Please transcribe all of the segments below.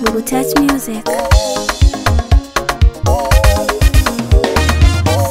Bubu Touch Music.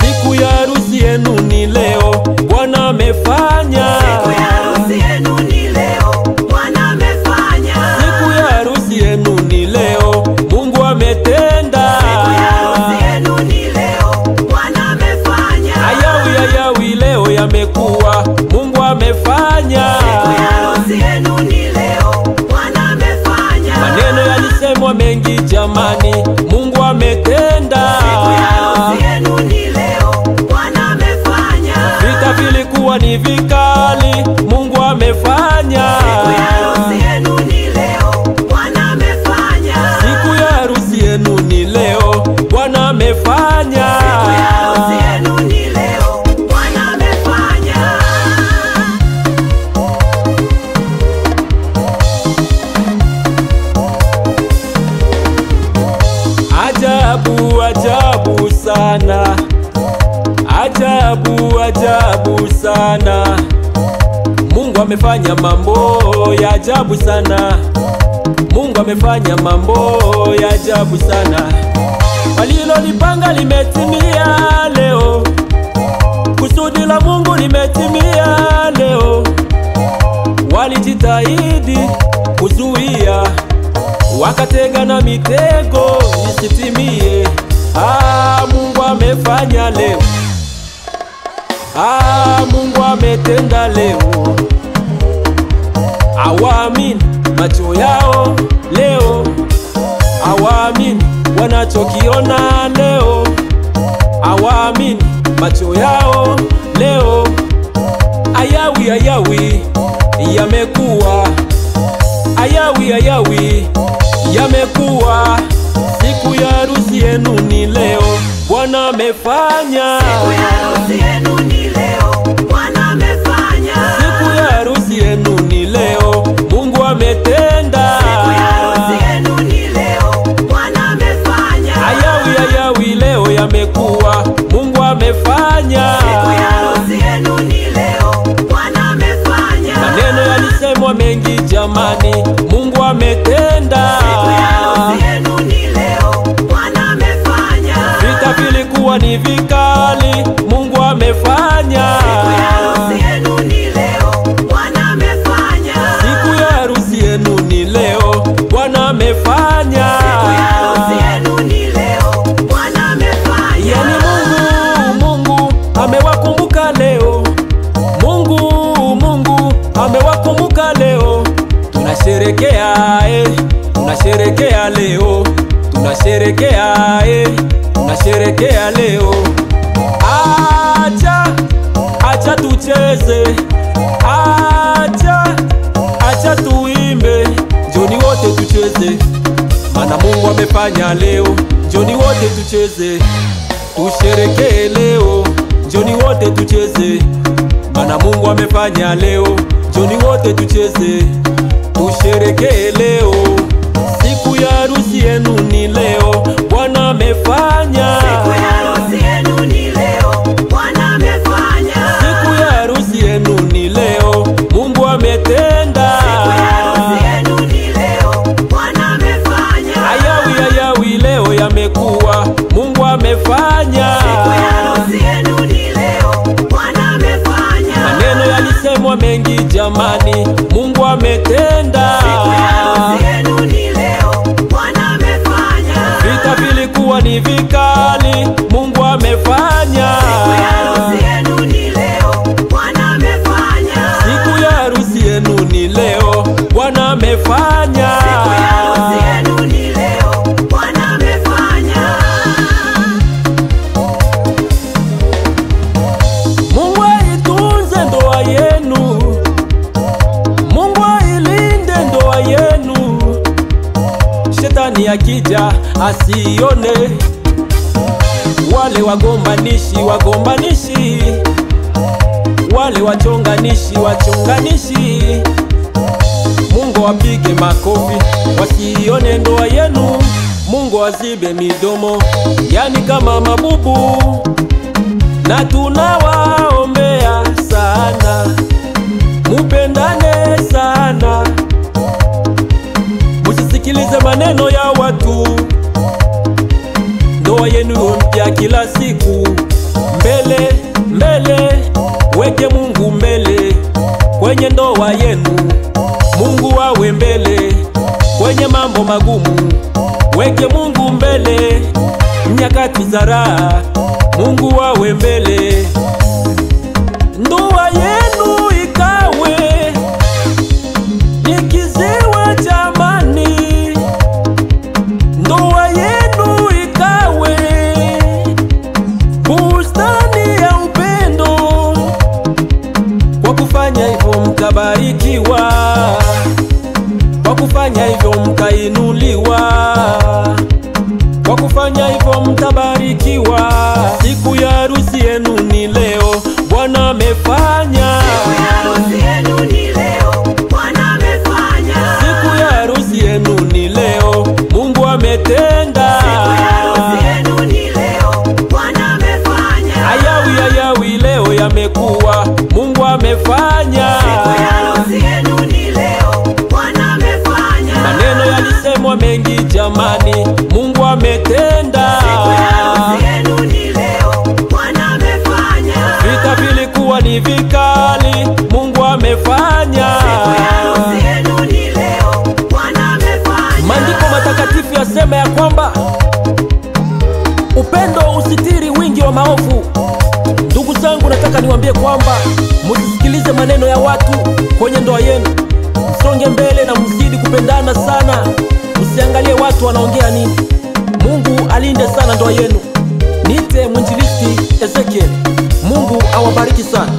Siku ya harusi yenu ni leo, Bwana amefanya. Siku ya harusi yenu ni leo, Bwana amefanya. Siku ya harusi yenu ni leo, Mungu ametenda. Siku ya harusi yenu ni leo, Bwana amefanya. Ayawi leo yamekuwa, Mungu amefanya. Siku ya harusi yenu ni leo, Bwana amefanya. Maneno yalisemwa mengi jamani, Mungu ametenda. Siku ya harusi yenu ni leo, Bwana amefanya. Vita vilikuwa ni vikali, Mungu amefanya. Siku ya harusi yenu ni leo, Bwana amefanya. Siku ya harusi yenu ni leo, Bwana amefanya. Siku ya harusi yenu ni leo, Bwana amefanya. Ajabu, ajabu sana. Ajabu, ajabu sana. Mungu amefanya mambo ya ajabu sana. Mungu amefanya mambo ya ajabu sana. Walilolipanga limetimia leo. Kusudi la Mungu limetimia leo. Walijitahidi kuzuia, wakatega na mitego isitimie. Mungu amefanya leo. Mungu ametenda leo. Awaamini macho yao leo, awaamini wanachokiona leo, awaamini macho yao leo. Ayawi yamekuwa, ayawi yamekuwa. Siku ya harusi yenu ni leo, Bwana amefanya. Siku ya harusi yenu ni leo, Bwana amefanya. Siku ya harusi yenu ni leo, Mungu ametenda. Siku ya harusi yenu ni leo, Bwana amefanya. Ayawi leo yamekuwa, Mungu amefanya. Siku ya harusi yenu ni leo, Bwana amefanya. Maneno yalisemwa mengi jamani, Mungu ametenda. Siku ya harusi yenu ni leo, Bwana amefanya. Vita vilikuwa ni vikali, Mungu amefanya. Siku ya harusi yenu ni leo, Bwana amefanya. Siku ya harusi yenu ni leo, Bwana amefanya. Siku ya harusi yenu ni leo, Bwana amefanya. Yani Mungu amewakumbuka leo. Mungu amewakumbuka leo. Tunasherekea tunasherekea leo. Tunasherekea tunasherekea leo. Acha tucheze. Acha tuimbe. Njoni wote tucheze, mana Mungu amefanya leo. Njoni wote tucheze, tusherekee leo. Njoni wote tucheze, mana Mungu amefanya leo. Njoni wote tucheze, tusherekee leo. Siku ya harusi yenu ni leo, Bwana amefanya. Siku ya harusi yenu ni leo, Bwana amefanya. Siku ya harusi yenu ni leo, Mungu ametenda. Siku ya harusi yenu ni leo, Bwana amefanya. Ayawi leo yamekuwa, Mungu amefanya. Siku ya harusi yenu ni leo, Bwana amefanya. Maneno yalisemwa mengi jamani, Mungu ametenda. Siku ya harusi yenu ni leo, Bwana amefanya. Vita vilikuwa ni vikali, Mungu amefanya. Siku ya harusi yenu ni leo, Bwana amefanya. Siku ya harusi yenu ni leo, Bwana amefanya. Siku ya harusi yenu ni leo, Bwana amefanya. Mungu aitunze ndoa yenu. Mungu ailinde ndoa yenu. Shetani akija asione. Wale wagombanishi, wale wachonganishi, Mungu apige makofi wasione ndoa yenu. Mungu azibe midomo, yani kama mabubu. Na tunawaombea sana, mupendane sana. Msisikilize maneno ya watu. Ndoa yenu mpya kila siku. Mbele, mbele, weke Mungu mbele kwenye ndoa yenu. Mungu awe mbele kwenye mambo magumu. Weke Mungu mbele nyakati za raha. Mungu awe mbele. Ndoa yenu ikawe ni kiziwa cha amani. Ndoa yenu ikawe bustani ya upendo. Kwa kufanya hivyo mtabarikiwa. Kwa kufanya hivyo mtainuliwa. Kwa kufanya hivyo mtabarikiwa. Siku ya harusi yenu ni leo, Bwana amefanya. Siku ya harusi yenu ni leo, Bwana amefanya. Siku ya harusi yenu ni leo, Mungu ametenda. Siku ya harusi yenu ni leo, Bwana amefanya. Ayawi leo yamekuwa, Mungu amefanya. Siku ya harusi yenu ni leo, Bwana amefanya. Maneno yalisemwa mengi jamani, Mungu ametenda. Siku ya harusi yenu ni leo, Bwana amefanya. Vita vilikuwa ni vikali, Mungu amefanya. Siku ya harusi yenu ni leo, Bwana amefanya. Maandiko matakatifu yasema ya kwamba upendo usitiri wingi wa maovu. Ndugu zangu, nataka niwaambie kwamba msisikilize maneno ya watu kwenye ndoa yenu. Msonge mbele na mzidi kupendana sana. Msiangalie watu wanaongea nini. Mungu alinde sana ndoa yenu. Niite mwinjilisti Ezekiel. Mungu awabariki sana.